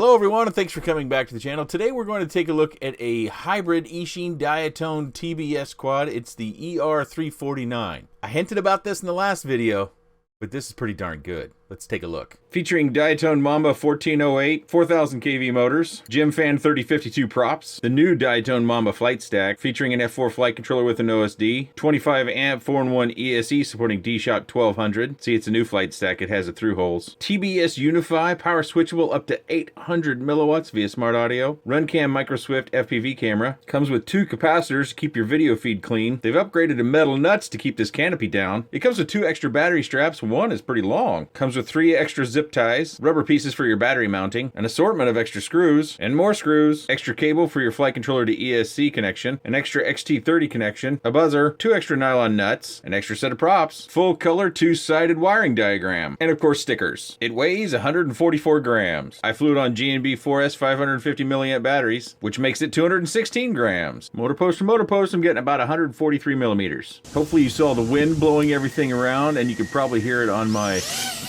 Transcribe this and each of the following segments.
Hello everyone, and thanks for coming back to the channel. Today we're going to take a look at a hybrid Eachine Diatone TBS quad. It's the ER349. I hinted about this in the last video, but this is pretty darn good. Let's take a look. Featuring Diatone Mamba 1408, 4000 kV motors, Gem Fan 3052 props, the new Diatone Mamba flight stack featuring an F4 flight controller with an OSD, 25 amp 4-in-1 ESC supporting D-Shock 1200. See, it's a new flight stack. It has the through holes. TBS Unify, power switchable up to 800 milliwatts via smart audio. Runcam microswift FPV camera. Comes with 2 capacitors to keep your video feed clean. They've upgraded to metal nuts to keep this canopy down. It comes with 2 extra battery straps. One is pretty long. Comes with 3 extra zip ties, rubber pieces for your battery mounting, an assortment of extra screws, and more screws, extra cable for your flight controller to ESC connection, an extra XT30 connection, a buzzer, 2 extra nylon nuts, an extra set of props, full color 2-sided wiring diagram, and of course stickers. It weighs 144 grams. I flew it on GNB 4S 550 milliamp batteries, which makes it 216 grams. Motor post to motor post, I'm getting about 143 millimeters. Hopefully you saw the wind blowing everything around, and you could probably hear it on my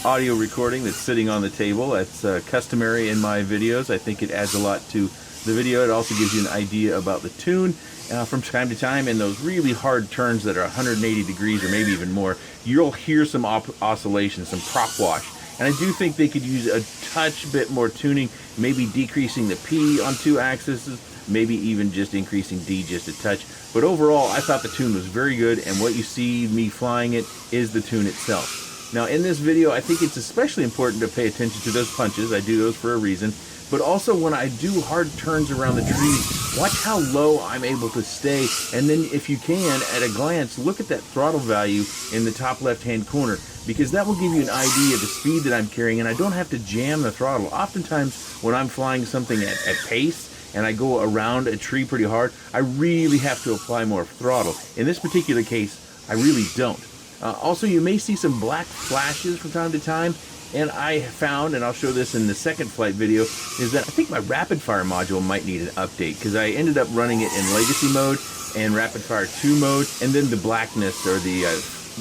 audio recording that's sitting on the table. That's customary in my videos. I think it adds a lot to the video. It also gives you an idea about the tune. From time to time, in those really hard turns that are 180 degrees or maybe even more, you'll hear some oscillation, some prop wash. And I do think they could use a touch bit more tuning, maybe decreasing the P on 2 axes, maybe even just increasing D just a touch. But overall, I thought the tune was very good, and what you see me flying it is the tune itself. Now in this video, I think it's especially important to pay attention to those punches. I do those for a reason. But also when I do hard turns around the tree, watch how low I'm able to stay. And then if you can, at a glance, look at that throttle value in the top left-hand corner, because that will give you an idea of the speed that I'm carrying, and I don't have to jam the throttle. Oftentimes when I'm flying something at pace and I go around a tree pretty hard, I really have to apply more throttle. In this particular case, I really don't. Also, you may see some black flashes from time to time, and I found, and I'll show this in the second flight video, is that I think my rapid fire module might need an update, because I ended up running it in legacy mode and rapid fire 2 mode, and then the blackness or the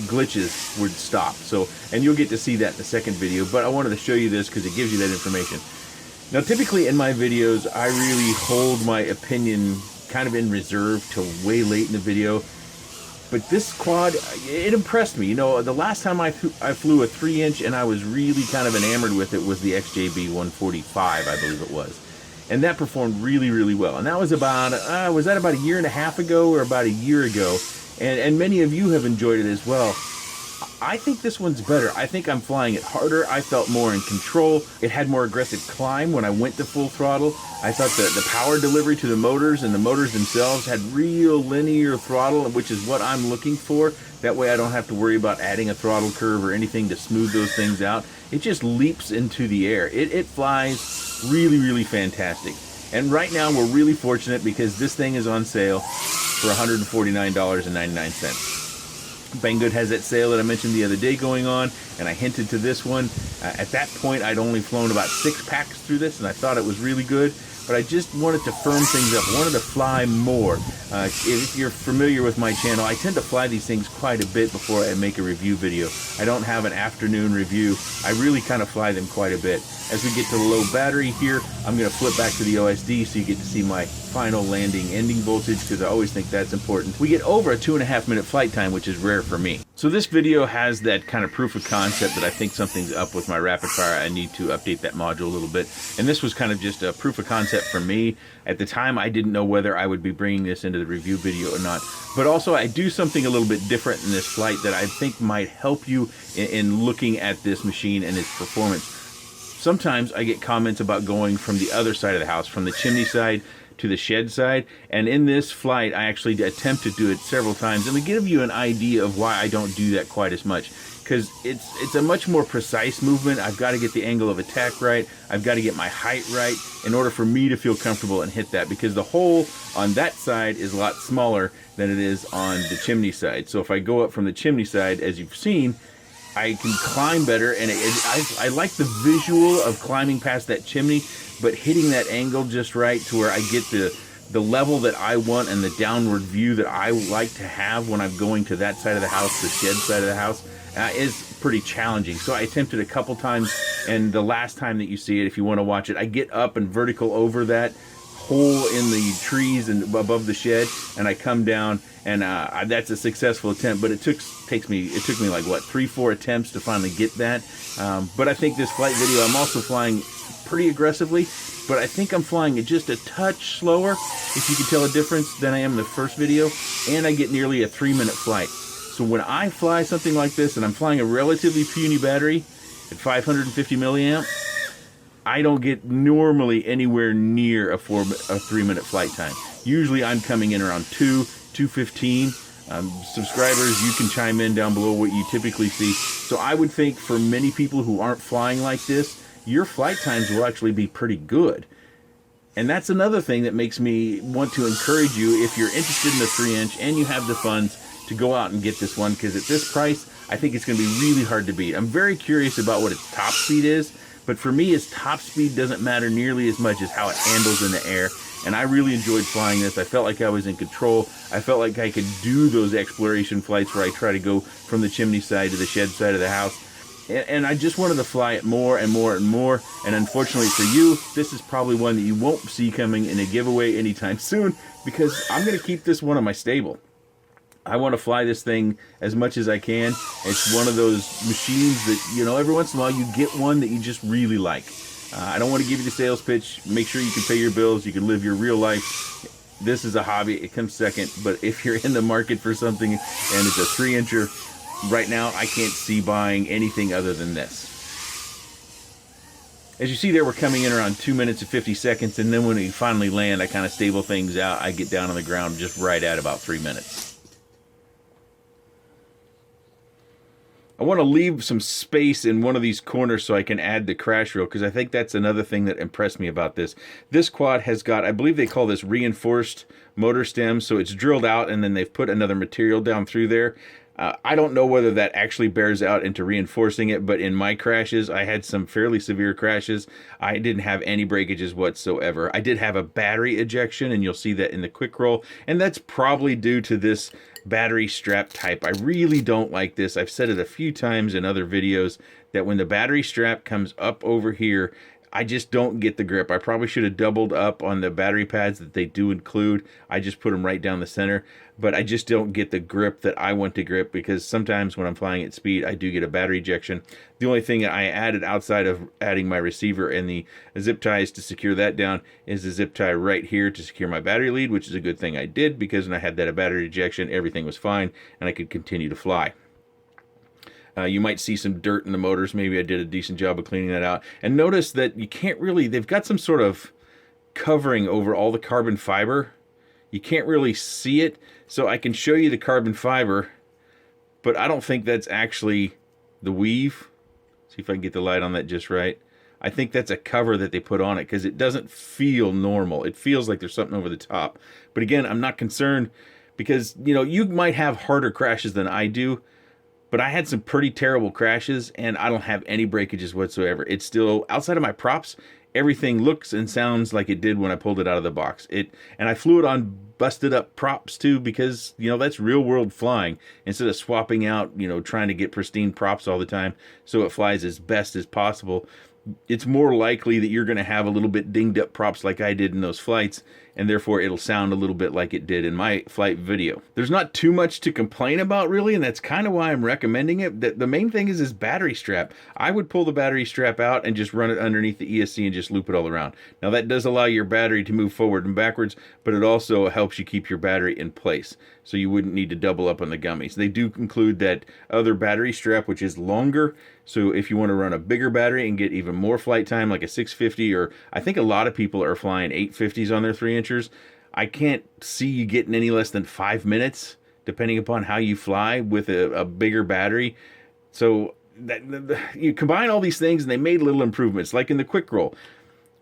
glitches would stop. So, and you'll get to see that in the second video, but I wanted to show you this because it gives you that information. Now, typically in my videos, I really hold my opinion kind of in reserve till way late in the video. But this quad, it impressed me. You know, the last time I flew a 3-inch and I was really kind of enamored with it was the XJB 145, I believe it was. And that performed really, really well. And that was about, was that about a year and a half ago or about a year ago? And many of you have enjoyed it as well. I think this one's better. I think I'm flying it harder. I felt more in control. It had more aggressive climb when I went to full throttle. I thought the power delivery to the motors and the motors themselves had real linear throttle, which is what I'm looking for. That way I don't have to worry about adding a throttle curve or anything to smooth those things out. It just leaps into the air. It flies really, really fantastic. And right now we're really fortunate because this thing is on sale for $149.99. Banggood has that sale that I mentioned the other day going on, and I hinted to this one. At that point, I'd only flown about 6 packs through this, and I thought it was really good, but I just wanted to firm things up. I wanted to fly more. If you're familiar with my channel, I tend to fly these things quite a bit before I make a review video. I don't have an afternoon review. I really kind of fly them quite a bit. As we get to the low battery here, I'm going to flip back to the OSD so you get to see my final landing ending voltage, because I always think that's important. We get over a 2.5 minute flight time, which is rare for me. So this video has that kind of proof of concept that I think something's up with my rapid fire. I need to update that module a little bit. And this was kind of just a proof of concept for me. At the time, I didn't know whether I would be bringing this into the review video or not. But also, I do something a little bit different in this flight that I think might help you in looking at this machine and its performance. Sometimes I get comments about going from the other side of the house, from the chimney side to the shed side, and in this flight I actually attempt to do it several times, and to give you an idea of why I don't do that quite as much, because it's a much more precise movement. I've got to get the angle of attack right, I've got to get my height right in order for me to feel comfortable and hit that, because the hole on that side is a lot smaller than it is on the chimney side. So if I go up from the chimney side, as you've seen, I can climb better, and I like the visual of climbing past that chimney, but hitting that angle just right to where I get the level that I want and the downward view that I like to have when I'm going to that side of the house, the shed side of the house. is pretty challenging. So I attempted a couple times, and the last time that you see it, if you want to watch it, I get up and vertical over that hole in the trees and above the shed, and I come down, and that's a successful attempt. But it took me like what, 3-4 attempts to finally get that. But I think this flight video, I'm also flying pretty aggressively, but I think I'm flying it just a touch slower, if you can tell a difference, than I am in the first video, and I get nearly a 3-minute flight. So when I fly something like this, and I'm flying a relatively puny battery at 550 milliamp, I don't get normally anywhere near a 3-minute flight time. Usually I'm coming in around 2:15. Subscribers, you can chime in down below what you typically see. So I would think for many people who aren't flying like this, your flight times will actually be pretty good. And that's another thing that makes me want to encourage you, if you're interested in the 3-inch and you have the funds, to go out and get this one, because at this price, I think it's going to be really hard to beat. I'm very curious about what its top speed is, but for me, its top speed doesn't matter nearly as much as how it handles in the air. And I really enjoyed flying this. I felt like I was in control. I felt like I could do those exploration flights where I try to go from the chimney side to the shed side of the house. And I just wanted to fly it more and more and more. And unfortunately for you, this is probably one that you won't see coming in a giveaway anytime soon, because I'm going to keep this one in my stable. I want to fly this thing as much as I can. It's one of those machines that, you know, every once in a while you get one that you just really like. I don't want to give you the sales pitch. Make sure you can pay your bills. You can live your real life. This is a hobby. It comes second. But if you're in the market for something and it's a 3-incher, right now I can't see buying anything other than this. As you see there, we're coming in around 2 minutes and 50 seconds. And then when we finally land, I kind of stable things out. I get down on the ground just right at about 3 minutes. I want to leave some space in one of these corners so I can add the crash reel, because I think that's another thing that impressed me about this. This quad has got, I believe they call this reinforced motor stem, so it's drilled out and then they've put another material down through there. I don't know whether that actually bears out into reinforcing it, but in my crashes, I had some fairly severe crashes. I didn't have any breakages whatsoever. I did have a battery ejection, and you'll see that in the quick roll, and that's probably due to this battery strap type. I really don't like this. I've said it a few times in other videos that when the battery strap comes up over here, I just don't get the grip. I probably should have doubled up on the battery pads that they do include. I just put them right down the center, but I just don't get the grip that I want to grip, because sometimes when I'm flying at speed, I do get a battery ejection. The only thing I added outside of adding my receiver and the zip ties to secure that down is the zip tie right here to secure my battery lead, which is a good thing I did, because when I had that battery ejection, everything was fine and I could continue to fly. You might see some dirt in the motors. Maybe I did a decent job of cleaning that out. And notice that you can't really, they've got some sort of covering over all the carbon fiber. You can't really see it. So I can show you the carbon fiber, but I don't think that's actually the weave. See if I can get the light on that just right. I think that's a cover that they put on it, because it doesn't feel normal. It feels like there's something over the top. But again, I'm not concerned, because, you know, you might have harder crashes than I do, but I had some pretty terrible crashes, and I don't have any breakages whatsoever. It's still, outside of my props, everything looks and sounds like it did when I pulled it out of the box. And I flew it on busted up props too, because, you know, that's real world flying, instead of swapping out, you know, trying to get pristine props all the time so it flies as best as possible. It's more likely that you're going to have a little bit dinged up props like I did in those flights, and therefore it'll sound a little bit like it did in my flight video. There's not too much to complain about really, and that's kind of why I'm recommending it. The main thing is this battery strap. I would pull the battery strap out and just run it underneath the ESC and just loop it all around. Now that does allow your battery to move forward and backwards, but it also helps you keep your battery in place, so you wouldn't need to double up on the gummies. They do include that other battery strap, which is longer, so if you want to run a bigger battery and get even more flight time, like a 650, or I think a lot of people are flying 850s on their 3-inchers. I can't see you getting any less than 5 minutes, depending upon how you fly with a bigger battery. So you combine all these things, and they made little improvements, like in the quick roll.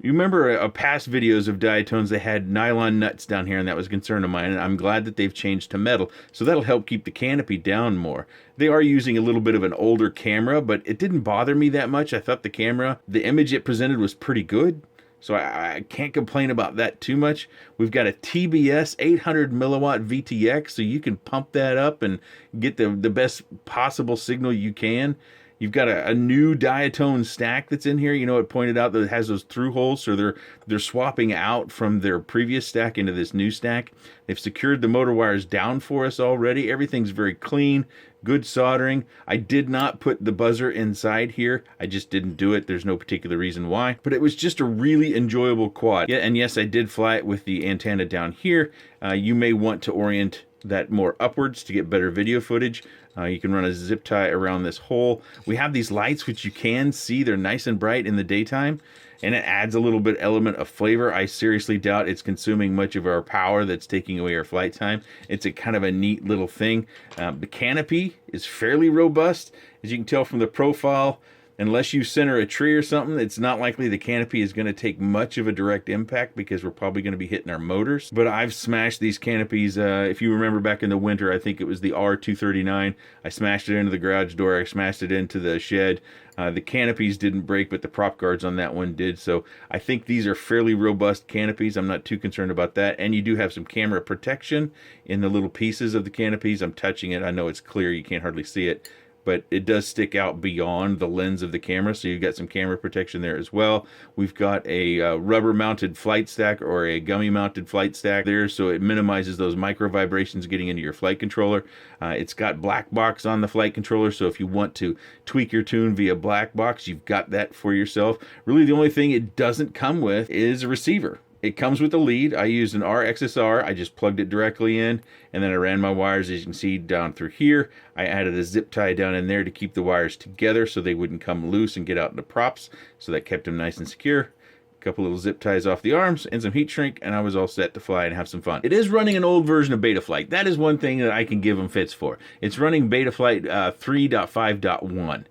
You remember past videos of Diatones, they had nylon nuts down here, and that was a concern of mine, and I'm glad that they've changed to metal, so that'll help keep the canopy down more. They are using a little bit of an older camera, but it didn't bother me that much. I thought the camera, the image it presented was pretty good, So I can't complain about that too much. We've got a TBS 800 milliwatt VTX, so you can pump that up and get the best possible signal you can. You've got a new Diatone stack that's in here. You know, it pointed out that it has those through holes, so they're swapping out from their previous stack into this new stack. They've secured the motor wires down for us already. Everything's very clean, good soldering. I did not put the buzzer inside here. I just didn't do it. There's no particular reason why, but it was just a really enjoyable quad. Yeah, and yes, I did fly it with the antenna down here. You may want to orient that more upwards to get better video footage. You can run a zip tie around this hole. We have these lights which you can see. They're nice and bright in the daytime, and it adds a little bit element of flavor. I seriously doubt it's consuming much of our power that's taking away our flight time. It's a kind of a neat little thing. The canopy is fairly robust. As you can tell from the profile, unless you center a tree or something, it's not likely the canopy is going to take much of a direct impact because we're probably going to be hitting our motors. But I've smashed these canopies. If you remember back in the winter, I think it was the R239. I smashed it into the garage door. I smashed it into the shed. The canopies didn't break, but the prop guards on that one did. So I think these are fairly robust canopies. I'm not too concerned about that. And you do have some camera protection in the little pieces of the canopies. I'm touching it. I know it's clear. You can't hardly see it, but it does stick out beyond the lens of the camera, so you've got some camera protection there as well. We've got a rubber mounted flight stack or a gummy mounted flight stack there, so it minimizes those micro vibrations getting into your flight controller. It's got black box on the flight controller, so if you want to tweak your tune via black box, you've got that for yourself. Really, the only thing it doesn't come with is a receiver. It comes with a lead. I used an RXSR. I just plugged it directly in, and then I ran my wires, as you can see, down through here. I added a zip tie down in there to keep the wires together so they wouldn't come loose and get out into props, so that kept them nice and secure. A couple little zip ties off the arms and some heat shrink, and I was all set to fly and have some fun. It is running an old version of Betaflight. That is one thing that I can give them fits for. It's running Betaflight 3.5.1.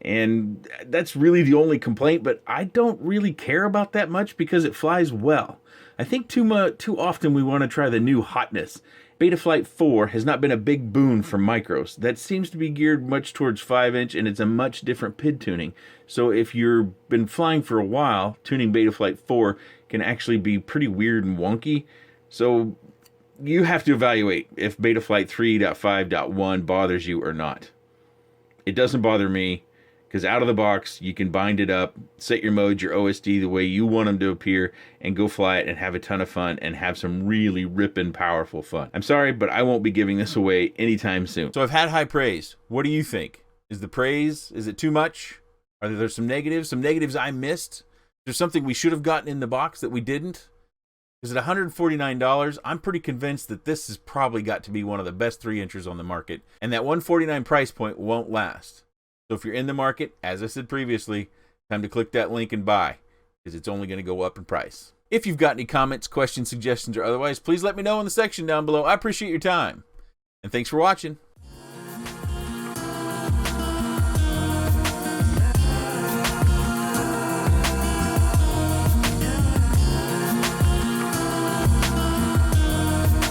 And that's really the only complaint, but I don't really care about that much because it flies well. I think too often we want to try the new hotness. Betaflight 4 has not been a big boon for micros. That seems to be geared much towards 5-inch, and it's a much different PID tuning. So if you've been flying for a while, tuning Betaflight 4 can actually be pretty weird and wonky. So you have to evaluate if Betaflight 3.5.1 bothers you or not. It doesn't bother me, because out of the box, you can bind it up, set your modes, your OSD the way you want them to appear, and go fly it and have a ton of fun and have some really ripping, powerful fun. I'm sorry, but I won't be giving this away anytime soon. So I've had high praise. What do you think? Is the praise, is it too much? Are there some negatives? Some negatives I missed? There's something we should have gotten in the box that we didn't? Is it $149? I'm pretty convinced that this has probably got to be one of the best 3-inchers on the market, and that $149 price point won't last. So if you're in the market, as I said previously, time to click that link and buy, because it's only going to go up in price. If you've got any comments, questions, suggestions, or otherwise, please let me know in the section down below. I appreciate your time, and thanks for watching.